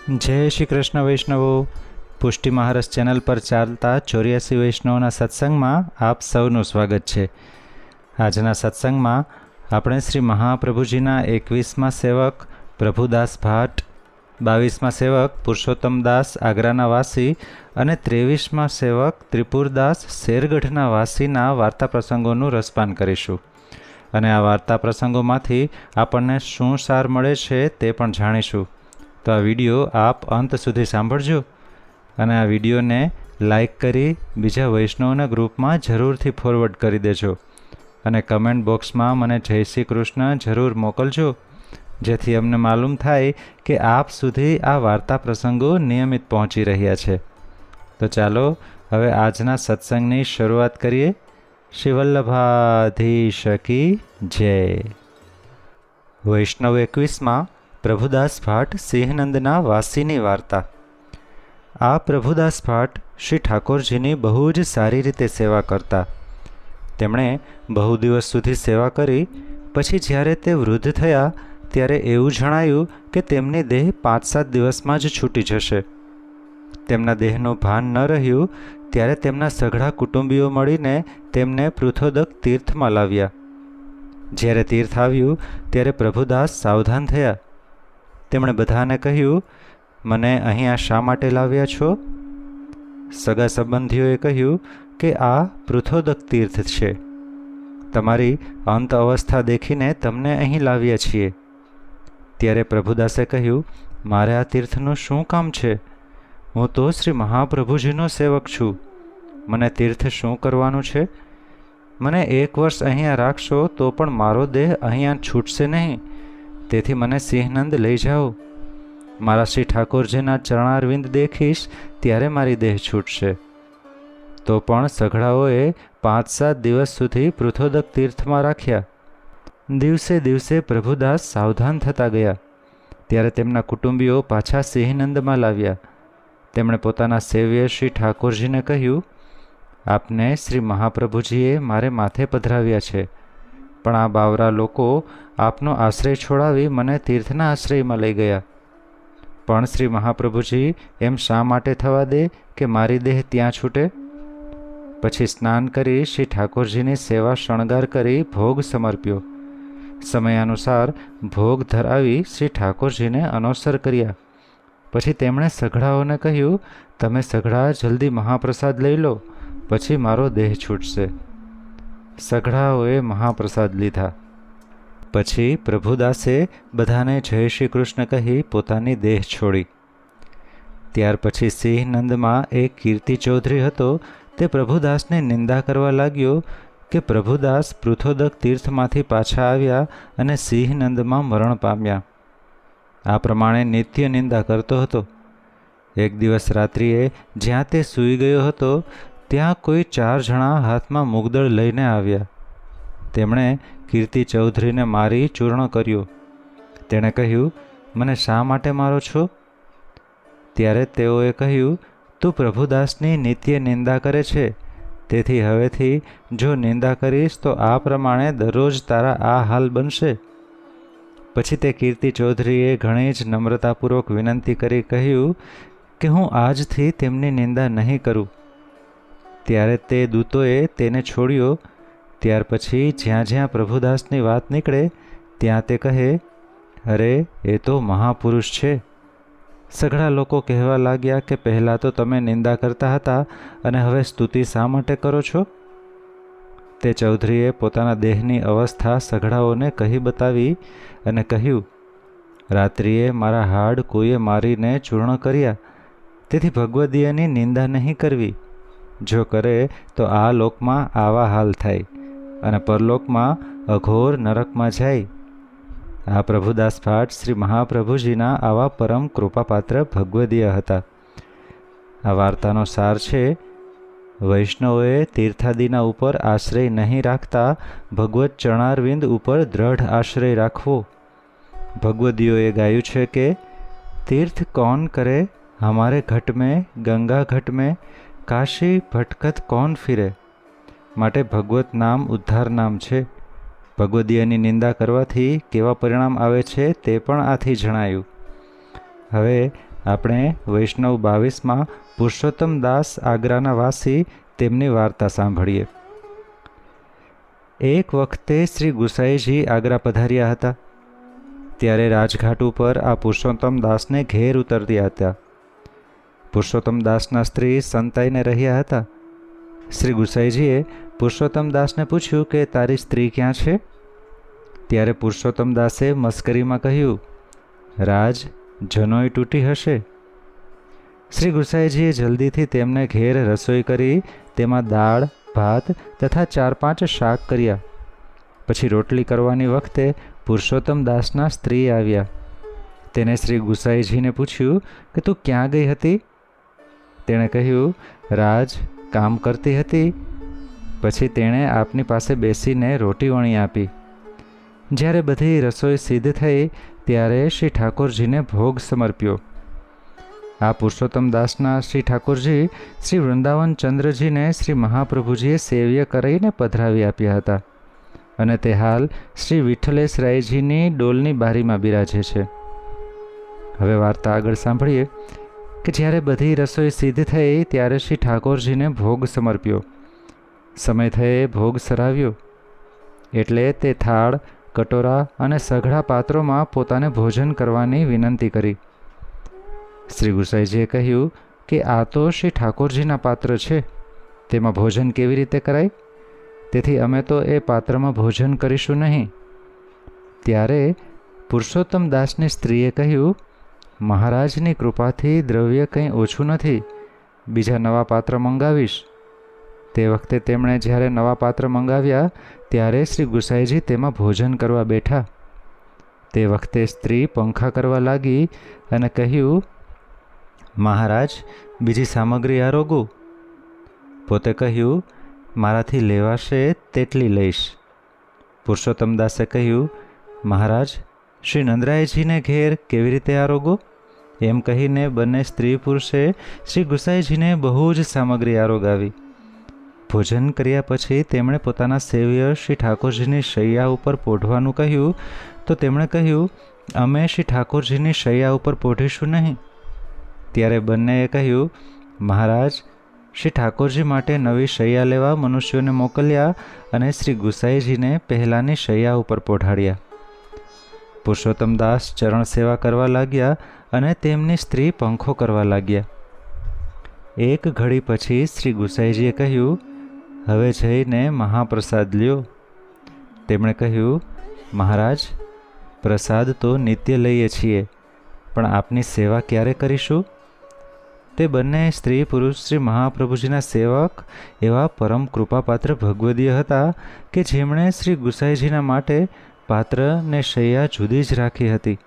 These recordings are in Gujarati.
जय श्री कृष्ण वैष्णवो। पुष्टि महाराज चैनल पर चालता 84 वैष्णवों सत्संग में आप सौનું स्वागत है। आजना सत्संग में આપણે श्री महाप्रभुजीना 21मा सेवक प्रभुदास भाट, 22मा सेवक पुरुषोत्तम दास आगराना वासी અને 23मा सेवक त्रिपुरदास शेरगढ़ना वासीना वार्ता प्रसंगोનું रसपान કરીશું અને આ વાર્તા પ્રસંગોમાંથી આપણને શું સાર મળે છે તે પણ જાણીશું। તો આ વિડીયો આપ અંત સુધી સાંભળજો અને આ વિડીયોને લાઈક કરી બીજા વૈષ્ણવના ગ્રુપમાં જરૂરથી ફોરવર્ડ કરી દેજો અને કમેન્ટ બોક્સમાં મને જય શ્રી કૃષ્ણ જરૂર મોકલજો, જેથી અમને માલુમ થાય કે આપ સુધી આ વાર્તા પ્રસંગો નિયમિત પહોંચી રહ્યા છે। તો ચાલો હવે આજના સત્સંગની શરૂઆત કરીએ। શ્રી વલ્લભાધીશ કી જય। વૈષ્ણવ 21માં પ્રભુદાસ ભાટ સિંહનંદના વાસીની વાર્તા। આ પ્રભુદાસ ભાટ શ્રી ઠાકોરજીની બહુ જ સારી રીતે સેવા કરતા। તેમણે બહુ દિવસ સુધી સેવા કરી પછી જ્યારે તે વૃદ્ધ થયા ત્યારે એવું જણાયું કે તેમની દેહ 5-7 દિવસમાં જ છૂટી જશે। તેમના દેહનું ભાન ન રહ્યું ત્યારે તેમના સઘળા કુટુંબીઓ મળીને તેમને પૃથોદક તીર્થમાં લાવ્યા। જ્યારે તીર્થ આવ્યું ત્યારે પ્રભુદાસ સાવધાન થયા। તેમણે બધાને કહ્યું, મને અહીંયા શા માટે લાવ્યા છો? સગા સંબંધીઓએ કહ્યું કે આ પૃથોદક તીર્થ છે, તમારી અંત અવસ્થા દેખીને તમને અહીં લાવ્યા છીએ। ત્યારે પ્રભુદાસે કહ્યું, મારે આ તીર્થનું શું કામ છે? હું તો શ્રી મહાપ્રભુજીનો સેવક છું, મને તીર્થ શું કરવાનું છે? મને 1 વર્ષ અહીંયા રાખશો તો પણ મારો દેહ અહીંયા છૂટશે નહીં, તેથી મને સિંહનંદ લઈ જાઓ। મારા શ્રી ઠાકોરજીના ચરણારવિંદ દેખીશ ત્યારે મારી દેહ છૂટશે। તો પણ સઘળાઓએ 5-7 દિવસ સુધી પૃથોદક તીર્થમાં રાખ્યા। દિવસે દિવસે પ્રભુદાસ સાવધાન થતા ગયા ત્યારે તેમના કુટુંબીઓ પાછા સિંહનંદમાં લાવ્યા। તેમણે પોતાના સેવ્ય શ્રી ઠાકોરજીને કહ્યું, આપને શ્રી મહાપ્રભુજીએ મારે માથે પધરાવ્યા છે, પણ આ બાવરા લોકો આપનો આશ્રય છોડાવી મને તીર્થના આશ્રયમાં લઈ ગયા। પણ શ્રી મહાપ્રભુજી એમ શા માટે થવા દે કે મારી દેહ ત્યાં છૂટે? પછી સ્નાન કરી શ્રી ઠાકોરજીની સેવા શણગાર કરી ભોગ સમર્પ્યો। સમયાનુસાર ભોગ ધરાવી શ્રી ઠાકોરજીને અનોસર કર્યા। પછી તેમણે સઘળાઓને કહ્યું, તમે સઘળા જલ્દી મહાપ્રસાદ લઈ લો, પછી મારો દેહ છૂટશે। સઘળાઓએ મહાપ્રસાદ લીધા। પછી પ્રભુદાસે બધાને જય શ્રી કૃષ્ણ કહી પોતાની દેહ છોડી। ત્યાર પછી સિંહનંદમાં એક કીર્તિ ચૌધરી હતો, તે પ્રભુદાસની નિંદા કરવા લાગ્યો કે પ્રભુદાસ પૃથોદક તીર્થમાંથી પાછા આવ્યા અને સિંહનંદમાં મરણ પામ્યા। આ પ્રમાણે નિત્ય નિંદા કરતો હતો। એક દિવસ રાત્રિએ જ્યાં તે સૂઈ ગયો હતો ત્યાં કોઈ 4 જણા હાથમાં મુગદળ લઈને આવ્યા। તેમણે કીર્તિ ચૌધરીને મારી ચૂર્ણ કર્યો। તેણે કહ્યું, મને શા માટે મારો છો? ત્યારે તેઓએ કહ્યું, તું પ્રભુદાસની નિત્ય નિંદા કરે છે, તેથી હવેથી જો નિંદા કરીશ તો આ પ્રમાણે દરરોજ તારા આ હાલ બનશે। પછી તે કીર્તિ ચૌધરીએ ઘણી જ નમ્રતાપૂર્વક વિનંતી કરી કહ્યું કે હું આજથી તેમની નિંદા નહીં કરું। ત્યારે તે દૂતોએ તેને છોડ્યો। ત્યાર પછી જ્યાં જ્યાં પ્રભુદાસની વાત નીકળે ત્યાં તે કહે, અરે એ તો મહાપુરુષ છે। સઘળા લોકો કહેવા લાગ્યા કે પહેલાં તો તમે નિંદા કરતા હતા અને હવે સ્તુતિ શા માટે કરો છો? તે ચૌધરીએ પોતાના દેહની અવસ્થા સઘળાઓને કહી બતાવી અને કહ્યું, રાત્રિએ મારા હાડ કોઈએ મારીને ચૂર્ણ કર્યા, તેથી ભગવદીયની નિંદા નહીં કરવી। જો કરે તો આ લોકમાં આવા હાલ થાય અને પરલોકમાં અઘોર નરકમાં જાય। આ પ્રભુદાસ ભાટ શ્રી મહાપ્રભુજીના આવા પરમ કૃપાપાત્ર ભગવદીય હતા। આ વાર્તાનો સાર છે, વૈષ્ણવોએ તીર્થાદિના ઉપર આશ્રય નહીં રાખતા ભગવત ચરણારવિંદ ઉપર દ્રઢ આશ્રય રાખવો। ભગવદીઓએ ગાયું છે કે तीर्थ कौन करे हमारे घट में, गंगा घट में काशी भटकत कौन फिरे। माटे भगवत नाम उद्धार नाम छे। भगवदीयनी निंदा करवाथी केवा परिणाम आवे छे ते पण आथी जणायुं। हवे આપણે વૈષ્ણવ 22માં પુરુષોત્તમ દાસ આગ્રાના વાસી તેમની વાર્તા સાંભળીએ. એક વખતે શ્રી ગુસાઈજી આગ્રા પધાર્યા હતા. ત્યારે રાજઘાટ ઉપર આ પુરુષોત્તમ દાસને ઘેર ઉતર્યા હતા. પુરુષોત્તમ દાસના સ્ત્રી સંતાઈને રહ્યા હતા. શ્રી ગુસાઈજીએ પુરુષોત્તમ દાસને પૂછ્યું કે તારી સ્ત્રી ક્યાં છે? ત્યારે પુરુષોત્તમ દાસે મસ્કરીમાં કહ્યું, રાજ, જનોઈ તૂટી હશે. શ્રી ગુસાઈજીએ જલ્દીથી તેમને ઘેર રસોઈ કરી તેમાં દાળ, ભાત તથા 4-5 શાક કર્યા. પછી રોટલી કરવાની વખતે પુરુષોત્તમ દાસના સ્ત્રી આવ્યા. તેને શ્રી ગુસાઈજીને પૂછ્યું કે તું ક્યાં ગઈ હતી? તેણે કહ્યું, રાજ, કામ કરતી હતી. પછી તેણે આપની પાસે બેસીને રોટી વણી આપી. જ્યારે બધી રસોઈ સિદ્ધ થઈ ત્યારે શ્રી ઠાકોરજીને ભોગ સમર્પ્યો. આ પુરુષોત્તમ દાસના શ્રી ઠાકોરજી શ્રી વૃંદાવન ચંદ્રજીને શ્રી મહાપ્રભુજીએ સેવ્ય કરીને પધરાવી આપ્યા હતા અને તે હાલ શ્રી વિઠ્ઠલેશરાયજીની ડોલની બારીમાં બિરાજે છે. હવે વાર્તા આગળ સાંભળીએ કે જ્યારે બધી રસોઈ સિદ્ધ થઈ ત્યારે શ્રી ઠાકોરજીને ભોગ સમર્પ્યો. સમય થયે ભોગ સરાવ્યો એટલે તે થાળ, કટોરા અને સઘળા પાત્રોમાં પોતાને ભોજન કરવાની વિનંતી કરી. શ્રી ગુસાઈજીએ કહ્યું કે આ તો શ્રી ઠાકોરજીના પાત્ર છે, તેમાં ભોજન કેવી રીતે કરાય? તેથી અમે તો એ પાત્રમાં ભોજન કરીશું નહીં. ત્યારે પુરુષોત્તમ દાસની સ્ત્રીએ કહ્યું, મહારાજની કૃપાથી દ્રવ્ય કંઈ ઓછું નથી, બીજા નવા પાત્ર મંગાવીશ. તે વખતે તેમણે જ્યારે નવા પાત્ર મંગાવ્યા ત્યારે શ્રી ગુસાઈજી તેમાં ભોજન કરવા બેઠા. તે વખતે સ્ત્રી પંખા કરવા લાગી અને કહ્યું, મહારાજ, બીજી સામગ્રી આરોગો. પોતે કહ્યું, મારાથી લેવાશે તેટલી લઈશ. પુરુષોત્તમ દાસે કહ્યું, મહારાજ, શ્રી નંદરાયજીને ઘેર કેવી રીતે આરોગો? એમ કહીને બંને સ્ત્રી પુરુષે શ્રી ગુસાઈજીને બહુ જ સામગ્રી આરોગાવી. ભોજન કર્યા પછી તેમણે પોતાના સેવ્ય શ્રી ઠાકોરજીની શૈયા ઉપર પોઢવાનું કહ્યું તો તેમણે કહ્યું, અમે શ્રી ઠાકોરજીની શૈયા ઉપર પોઢીશું નહીં. ત્યારે બંનેએ કહ્યું, મહારાજ, શ્રી ઠાકોરજી માટે નવી શૈયા લેવા મનુષ્યોને મોકલ્યા અને શ્રી ગુસાઈજીને પહેલાંની શૈયા ઉપર પોઢાડ્યા. પુરુષોત્તમ દાસ ચરણ સેવા કરવા લાગ્યા અને તેમની સ્ત્રી પંખો કરવા લાગ્યા. એક ઘડી પછી શ્રી ગુસાઈજીએ કહ્યું, હવે જઈને મહાપ્રસાદ લ્યો. તેમણે કહ્યું, મહારાજ, પ્રસાદ તો નિત્ય લઈએ છીએ, પણ આપની સેવા ક્યારે કરીશું? તે બંને સ્ત્રી પુરુષ શ્રી મહાપ્રભુજીના સેવક એવા પરમ કૃપાપાત્ર ભગવદીય હતા કે જેમણે શ્રી ગુસાઈજીના માટે પાત્ર ને શૈયા જુદી જ રાખી હતી.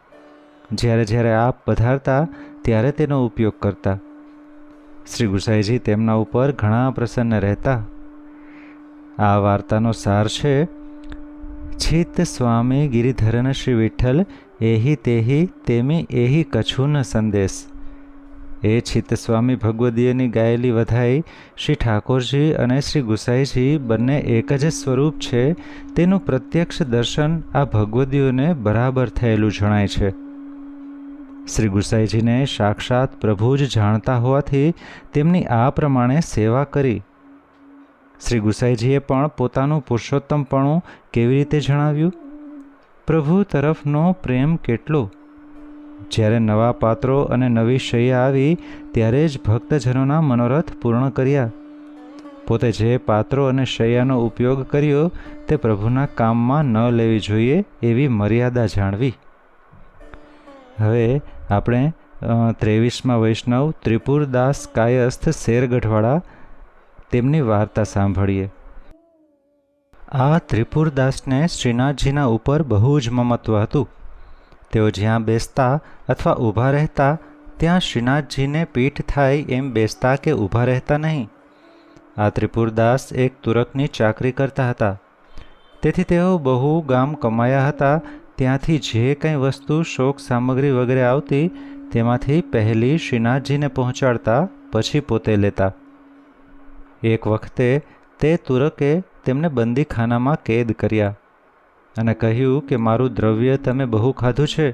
જ્યારે જ્યારે આપ પધારતા ત્યારે તેનો ઉપયોગ કરતા. શ્રી ગુસાઈજી તેમના ઉપર ઘણા પ્રસન્ન રહેતા. આ વાર્તાનો સાર છે, ચિત્ત સ્વામી ગિરિધરન શ્રી વિઠ્ઠલ એહી તેહી તેમી એહી કછું ન સંદેશ. એ ચિત્ત સ્વામી ભગવદીયની ગાયેલી વધાઈ શ્રી ઠાકોરજી અને શ્રી ગુસાઈજી બંને એક જ સ્વરૂપ છે તેનું પ્રત્યક્ષ દર્શન આ ભગવદીઓને બરાબર થયેલું જણાય છે. શ્રી ગુસાઈજીને સાક્ષાત પ્રભુ જ જાણતા હોવાથી તેમની આ પ્રમાણે સેવા કરી. શ્રી ગુસાઈજીએ પણ પોતાનું પુરુષોત્તમપણું કેવી રીતે જણાવ્યું? પ્રભુ તરફનો પ્રેમ કેટલો! જ્યારે નવા પાત્રો અને નવી શૈયા આવી ત્યારે જ ભક્તજનોના મનોરથ પૂર્ણ કર્યા. પોતે જે પાત્રો અને શૈયાનો ઉપયોગ કર્યો તે પ્રભુના કામમાં ન લેવી જોઈએ એવી મર્યાદા જાણવી. હવે આપણે 23મા વૈષ્ણવ ત્રિપુરદાસ કાયસ્થ શેરગઢવાળા તેમની વાર્તા સાંભળીએ. આ ત્રિપુરદાસને શ્રીનાથજીના ઉપર બહુ જ મમત્વ હતું. તેઓ જ્યાં બેસતા અથવા ઊભા રહેતા ત્યાં શ્રીનાથજીને પીઠ થાય એમ બેસતા કે ઊભા રહેતા નહીં. આ ત્રિપુરદાસ એક તુરકની ચાકરી કરતા હતા. તેથી તેઓ બહુ ગામ કમાયા હતા. ત્યાંથી જે કંઈ વસ્તુ શોક સામગ્રી વગેરે આવતી તેમાંથી પહેલી શ્રીનાથજીને પહોંચાડતા, પછી પોતે લેતા. એક વખતે તે તુરકે તેમને બંદીખાનામાં કેદ કર્યા અને કહ્યું કે મારું દ્રવ્ય તમે બહુ ખાધું છે,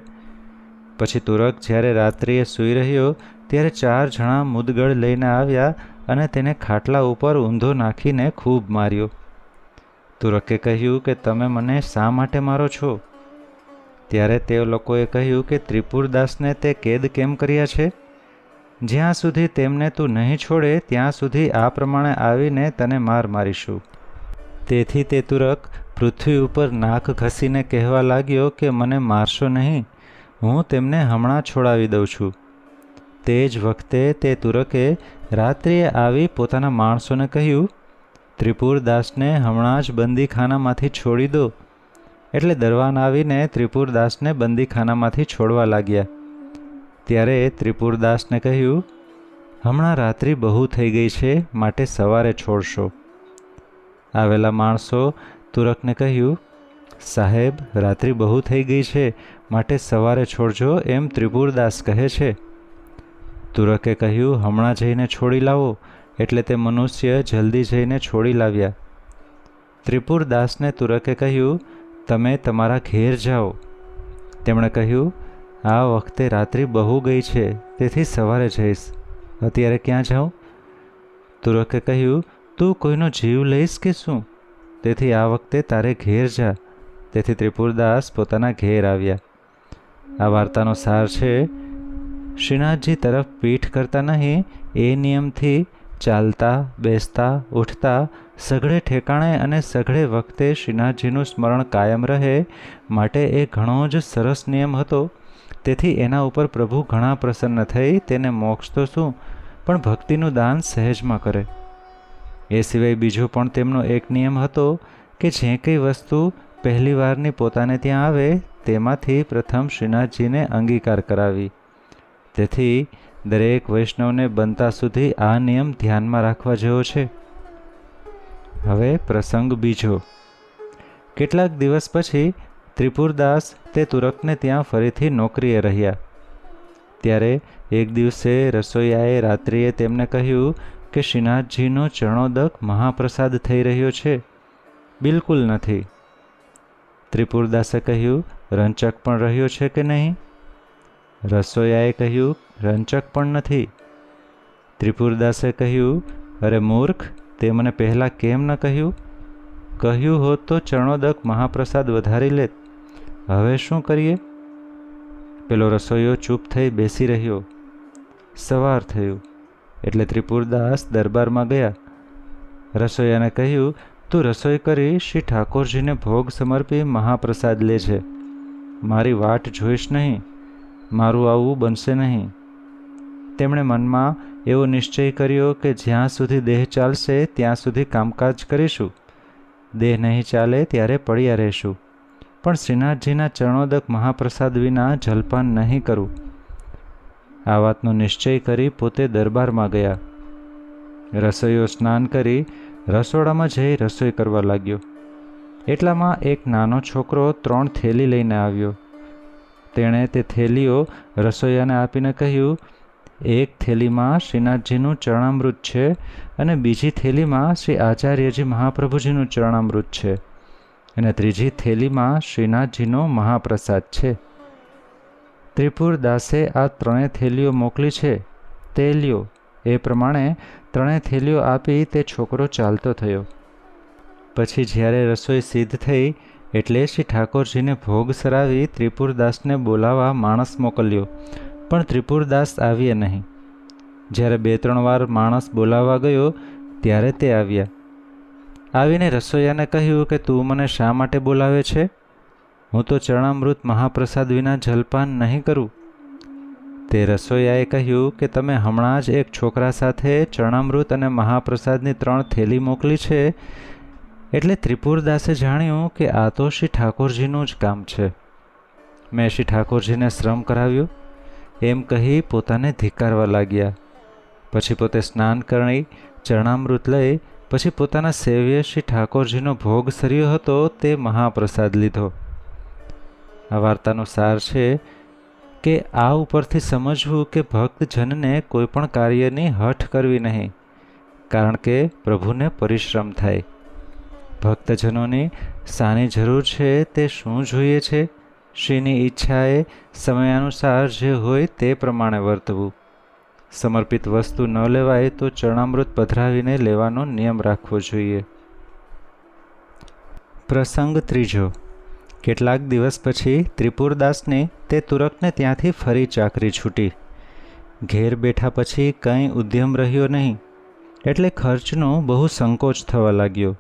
પછી તુરક જ્યારે રાત્રિએ સૂઈ રહ્યો ત્યારે 4 જણા મુદગળ લઈને આવ્યા અને તેને ખાટલા ઉપર ઊંધો નાખીને ખૂબ માર્યો. તુરકે કહ્યું કે તમે મને શા માટે મારો છો? ત્યારે તે લોકોએ કહ્યું કે ત્રિપુરદાસને તે કેદ કેમ કર્યા છે? જ્યાં સુધી તેમને તું નહીં છોડે ત્યાં સુધી આ પ્રમાણે આવીને તને મારીશું. તેથી તે તુરક પૃથ્વી ઉપર નાક ઘસીને કહેવા લાગ્યો કે મને મારશો નહીં, હું તેમને હમણાં છોડાવી દઉં છું. તે જ વખતે તે તુરકે રાત્રિએ આવી પોતાના માણસોને કહ્યું, ત્રિપુરદાસને હમણાં જ બંદીખાનામાંથી છોડી દો. એટલે દરવાન આવીને ત્રિપુરદાસને બંદીખાનામાંથી છોડવા લાગ્યા. ત્યારે ત્રિપુરદાસને કહ્યું, હમણાં રાત્રિ બહુ થઈ ગઈ છે, માટે સવારે છોડશો. આવેલા માણસો તુરકને કહ્યું, સાહેબ, રાત્રિ બહુ થઈ ગઈ છે, માટે સવારે છોડજો એમ ત્રિપુરદાસ કહે છે. તુરકે કહ્યું, હમણાં જઈને છોડી લાવો. એટલે તે મનુષ્ય જલ્દી જઈને છોડી લાવ્યા. ત્રિપુરદાસને તુરકે કહ્યું, તમે તમારા ઘેર જાઓ. તેમણે કહ્યું, આ વખતે રાત્રિ બહુ ગઈ છે, તેથી સવારે જઈશ. અત્યારે ક્યાં જાઉં? તુરકે કહ્યું, તું કોઈનો જીવ લઈશ કે શું? તેથી આ વખતે તારે ઘેર જા. તેથી ત્રિપુરદાસ પોતાના ઘેર આવ્યા. આ વાર્તાનો સાર છે, શ્રીનાથજી તરફ પીઠ કરતા નહીં એ નિયમથી ચાલતા, બેસતા, ઉઠતા, સઘળે ઠેકાણે અને સઘળે વખતે શ્રીનાથજીનું સ્મરણ કાયમ રહે માટે એ ઘણો જ સરસ નિયમ હતો. તેથી એના ઉપર પ્રભુ ઘણા પ્રસન્ન થઈ તેને મોક્ષ તો શું, પણ ભક્તિનું દાન સહેજમાં કરે. એ સિવાય બીજો પણ તેમનો એક નિયમ હતો કે જે કંઈ વસ્તુ પહેલી વારની પોતાને ત્યાં આવે તેમાંથી પ્રથમ શ્રીનાથજીને અંગીકાર કરાવી. તેથી દરેક વૈષ્ણવને બનતા સુધી આ નિયમ ધ્યાનમાં રાખવા જેવો છે. હવે પ્રસંગ બીજો. કેટલાક દિવસ પછી ત્રિપુરદાસ તે તુરકને ત્યાં ફરીથી નોકરીએ રહ્યા. ત્યારે એક દિવસે રસોઈયાએ રાત્રિએ તેમને કહ્યું કે શ્રીનાથજીનો ચરણોદક મહાપ્રસાદ થઈ રહ્યો છે. બિલકુલ નથી. ત્રિપુરદાસે કહ્યું, રંચક પણ રહ્યો છે કે નહીં? રસોઈયાએ કહ્યું, રંચક પણ નથી. ત્રિપુરદાસે કહ્યું, અરે મૂર્ખ, તે મને પહેલાં કેમ ન કહ્યું? કહ્યું હોત તો ચરણોદક મહાપ્રસાદ વધારી લેત. હવે શું કરીએ? પેલો રસોઈયો ચૂપ થઈ બેસી રહ્યો. સવાર થયું એટલે ત્રિપુરદાસ દરબારમાં ગયા. રસોઈયાને કહ્યું, તું રસોઈ કરી શ્રી ઠાકોરજીને ભોગ સમર્પી મહાપ્રસાદ લેજે. મારી વાટ જોઈશ નહીં, મારું આવું બનશે નહીં. તેમણે મનમાં એવો નિશ્ચય કર્યો કે જ્યાં સુધી દેહ ચાલશે ત્યાં સુધી કામકાજ કરીશું, દેહ નહીં ચાલે ત્યારે પડ્યા રહેશું, પણ શ્રીનાથજીના ચરણોદક મહાપ્રસાદ વિના જલપાન નહીં કરું. આ વાતનો નિશ્ચય કરી પોતે દરબારમાં ગયા. રસોઈયો સ્નાન કરી રસોડામાં જઈ રસોઈ કરવા લાગ્યો. એટલામાં એક નાનો છોકરો 3 થેલી લઈને આવ્યો. તેણે તે થેલીઓ રસોઈયાને આપીને કહ્યું, એક થેલીમાં શ્રીનાથજીનું ચરણામૃત છે અને બીજી થેલીમાં શ્રી આચાર્યજી મહાપ્રભુજીનું ચરણામૃત છે અને ત્રીજી થેલીમાં શ્રીનાથજીનો મહાપ્રસાદ છે. ત્રિપુરદાસે આ 3 થેલીઓ મોકલી છે, તે લ્યો. એ પ્રમાણે 3 થેલીઓ આપી તે છોકરો ચાલતો થયો. પછી જ્યારે રસોઈ સિદ્ધ થઈ એટલે શ્રી ઠાકોરજીને ભોગ સરાવી ત્રિપુરદાસને બોલાવવા માણસ મોકલ્યો, પણ ત્રિપુરદાસ આવ્યા નહીં. જ્યારે 2-3 વાર માણસ બોલાવવા ગયો ત્યારે તે આવ્યા. આવીને રસોઈયાને કહ્યું કે તું મને શા માટે બોલાવે છે? હું તો ચરણામૃત મહાપ્રસાદ વિના જલપાન નહીં કરું. તે રસોઈયાએ કહ્યું કે તમે હમણાં જ એક છોકરા સાથે ચરણામૃત અને મહાપ્રસાદની 3 થેલી મોકલી છે. એટલે ત્રિપુરદાસે જાણ્યું કે આ તો શ્રી ઠાકોરજીનું જ કામ છે. મેં શ્રી ઠાકોરજીને શ્રમ કરાવ્યો એમ કહી પોતાને ધિક્કારવા લાગ્યા. પછી પોતે સ્નાન કરી ચરણામૃત લઈ પછી પોતાના સેવ્ય શ્રી ઠાકોરજીનો ભોગ સર્યો હતો તે મહાપ્રસાદ લીધો. આ વાર્તાનો સાર છે કે આ ઉપરથી સમજવું કે ભક્તજનને કોઈ પણ કાર્યની હઠ કરવી નહીં, કારણ કે પ્રભુને પરિશ્રમ થાય. ભક્તજનોની શાની જરૂર છે તે શું જોઈએ છે, શ્રીની ઈચ્છાએ સમયાનુસાર જે હોય તે પ્રમાણે વર્તવું. સમર્પિત વસ્તુ ન લેવાય તો ચરણામૃત પધરાવીને લેવાનો નિયમ રાખવો જોઈએ. પ્રસંગ ત્રીજો. કેટલાક દિવસ પછી ત્રિપુરદાસને તે તુરકને ત્યાંથી ફરી ચાકરી છૂટી. ઘેર બેઠા પછી કંઈ ઉદ્યમ રહ્યો નહીં, એટલે ખર્ચનો બહુ સંકોચ થવા લાગ્યો.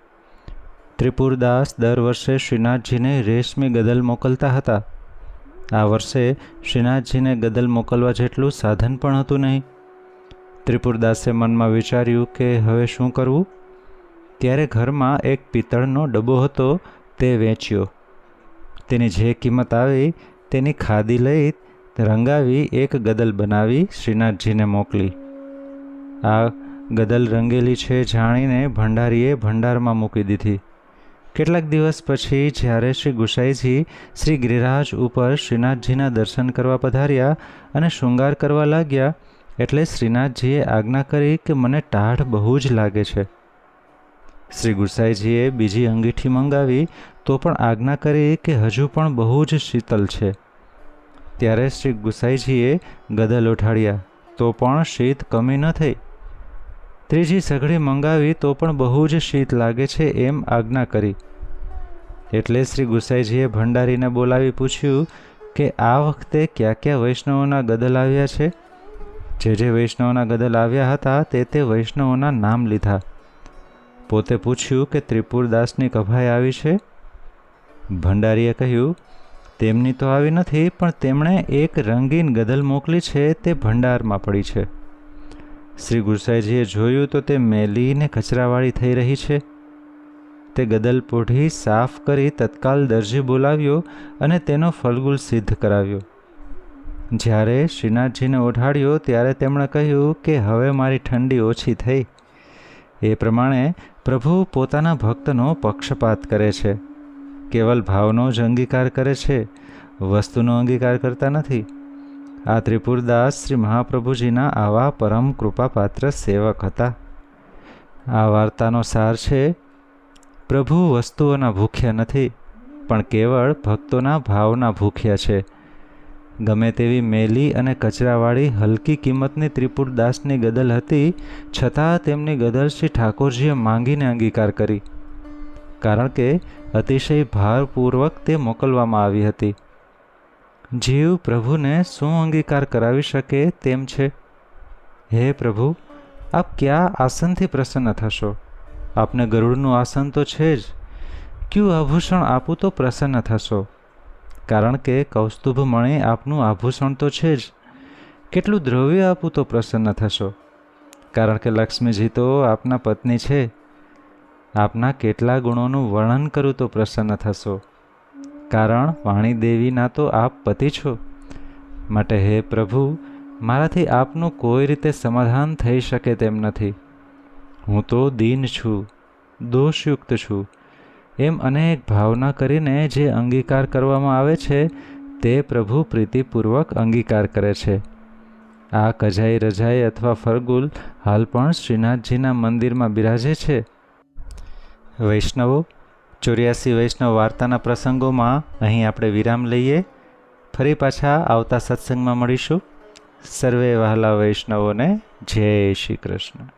ત્રિપુરદાસ દર વર્ષે શ્રીનાથજીને રેશમી ગદલ મોકલતા હતા. આ વર્ષે શ્રીનાથજીને ગદલ મોકલવા જેટલું સાધન પણ હતું નહીં. ત્રિપુરદાસે મનમાં વિચાર્યું કે હવે શું કરવું. ત્યારે ઘરમાં એક પિત્તળનો ડબ્બો હતો, તે વેચ્યો. તેની જે કિંમત આવી તેની ખાદી લઈ રંગાવી એક ગદલ બનાવી શ્રીનાથજીને મોકલી. આ ગદલ રંગેલી છે જાણીને ભંડારીએ ભંડારમાં મૂકી દીધી. કેટલાક દિવસ પછી જ્યારે શ્રી ગુસાઈજી શ્રી ગિરિરાજ ઉપર શ્રીનાથજીના દર્શન કરવા પધાર્યા અને શૃંગાર કરવા લાગ્યા, એટલે શ્રીનાથજીએ આજ્ઞા કરી કે મને ટાઢ બહુ જ લાગે છે. શ્રી ગુસાઈજીએ બીજી અંગીઠી મંગાવી તો પણ આજ્ઞા કરી કે હજુ પણ બહુ જ શીતલ છે. ત્યારે શ્રી ગુસાઈજીએ ગદલ ઉઠાડ્યા તો પણ શીત કમી ન થઈ. ત્રીજી સઘળી મંગાવી તો પણ બહુ જ શીત લાગે છે એમ આજ્ઞા કરી. એટલે શ્રી ગુસાઈજીએ ભંડારીને બોલાવી પૂછ્યું કે આ વખતે કયા કયા વૈષ્ણવોના ગદલ આવ્યા છે. જે વૈષ્ણવોના ગદલ આવ્યા હતા તે વૈષ્ણવોના નામ લીધા. પોતે પૂછ્યું કે ત્રિપુરદાસની કભાઈ આવી છે. ભંડારીએ કહ્યું તેમની તો આવી નથી, પણ તેમણે એક રંગીન ગદલ મોકલી છે, તે ભંડારમાં પડી છે. શ્રી ગુસાઈજીએ જોયું તો તે મેલી ને કચરાવાળી થઈ રહી છે. તે ગદલ પોઢી સાફ કરી તત્કાલ દરજી બોલાવ્યો અને તેનો ફલગુલ સિદ્ધ કરાવ્યો. જ્યારે શ્રીનાથજીને ઓઢાડ્યો ત્યારે તેમણે કહ્યું કે હવે મારી ઠંડી ઓછી થઈ. એ પ્રમાણે પ્રભુ પોતાના ભક્તનો પક્ષપાત કરે છે. કેવલ ભાવનો જ અંગીકાર કરે છે, વસ્તુનો અંગીકાર કરતા નથી. આ ત્રિપુરદાસ શ્રી મહાપ્રભુજીના આવા પરમ કૃપાપાત્ર સેવક હતા. આ વાર્તાનો સાર છે, પ્રભુ વસ્તુઓના ભૂખ્યા નથી, પણ કેવળ ભક્તોના ભાવના ભૂખ્યા છે. ગમે તેવી મેલી અને કચરાવાળી હલકી કિંમતની ત્રિપુરદાસની ગદલ હતી, છતાં તેમની ગદલ શ્રી ઠાકોરજીએ માંગીને અંગીકાર કરી, કારણ કે અતિશય ભારપૂર્વક તે મોકલવામાં આવી હતી. જીવ પ્રભુને શું અંગીકાર કરાવી શકે તેમ છે. હે પ્રભુ, આપ કયા આસનથી પ્રસન્ન થશો? આપને ગરુડનું આસન તો છે જ. ક્યું આભૂષણ આપું તો પ્રસન્ન થશો? કારણ કે કૌસ્તુભ મણી આપનું આભૂષણ તો છે જ. કેટલું દ્રવ્ય આપું તો પ્રસન્ન થશો? કારણ કે લક્ષ્મીજી તો આપના પત્ની છે. આપના કેટલા ગુણોનું વર્ણન કરું તો પ્રસન્ન થશો? કારણ વાણી દેવીના તો આપ પતિ છો. માટે હે પ્રભુ, મારાથી આપનું કોઈ રીતે સમાધાન થઈ શકે તેમ નથી. હું તો દીન છું, દોષયુક્ત છું, એમ અનેક ભાવના કરીને જે અંગીકાર કરવામાં આવે છે તે પ્રભુ પ્રીતિપૂર્વક અંગીકાર કરે છે. આ કજાઈ રજાઈ અથવા ફરગુલ હાલ પણ શ્રીનાથજીના મંદિરમાં બિરાજે છે. વૈષ્ણવો, 84 વૈષ્ણવ વાર્તાના પ્રસંગોમાં અહીં આપણે વિરામ લઈએ. ફરી પાછા આવતા સત્સંગમાં મળીશું. સર્વે વહાલા વૈષ્ણવોને જય શ્રી કૃષ્ણ.